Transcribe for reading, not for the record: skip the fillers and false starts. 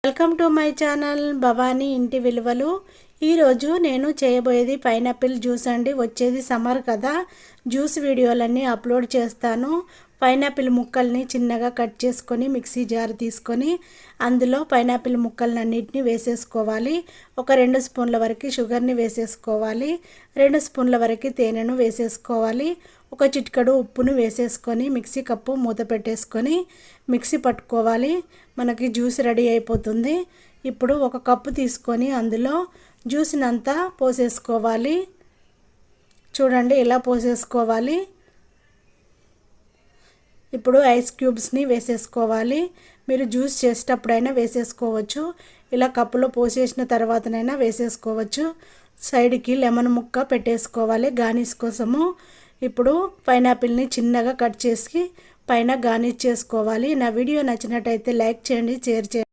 Welcome to my channel Bhavani ఇంటి విలువలు. ఈరోజు నేను చేయబోయేది పైనాపిల్ జ్యూస్ అండి. వచ్చేది సమ్మర్ కదా, జ్యూస్ వీడియోలన్నీ అప్లోడ్ చేస్తాను. పైనాపిల్ ముక్కల్ని చిన్నగా కట్ చేసుకొని మిక్సీ జార్ తీసుకొని అందులో పైనాపిల్ ముక్కలన్నిటిని వేసేసుకోవాలి. ఒక 2 స్పూన్ల వరకు షుగర్ని వేసేసుకోవాలి. 2 స్పూన్ల వరకు తేనెను వేసేసుకోవాలి. ఒక చిటికెడు ఉప్పును వేసేసుకొని మిక్సీ కప్పు మూత పెట్టేసుకొని మిక్సీ పట్టుకోవాలి. మనకి జ్యూస్ రెడీ అయిపోతుంది. ఇప్పుడు ఒక కప్పు తీసుకొని అందులో జ్యూస్ని అంతా పోసేసుకోవాలి. చూడండి, ఇలా పోసేసుకోవాలి. ఇప్పుడు ఐస్ క్యూబ్స్ని వేసేసుకోవాలి. మీరు జ్యూస్ చేసేటప్పుడైనా వేసేసుకోవచ్చు, ఇలా కప్పులో పోసేసిన తర్వాతనైనా వేసేసుకోవచ్చు. సైడ్కి లెమన్ ముక్క పెట్టేసుకోవాలి గార్నిష్ కోసము. ఇప్పుడు పైనాపిల్ని చిన్నగా కట్ చేసి పైన గార్నిష్ చేసుకోవాలి. నా వీడియో నచ్చినట్టయితే లైక్ చేయండి, షేర్ చేయండి.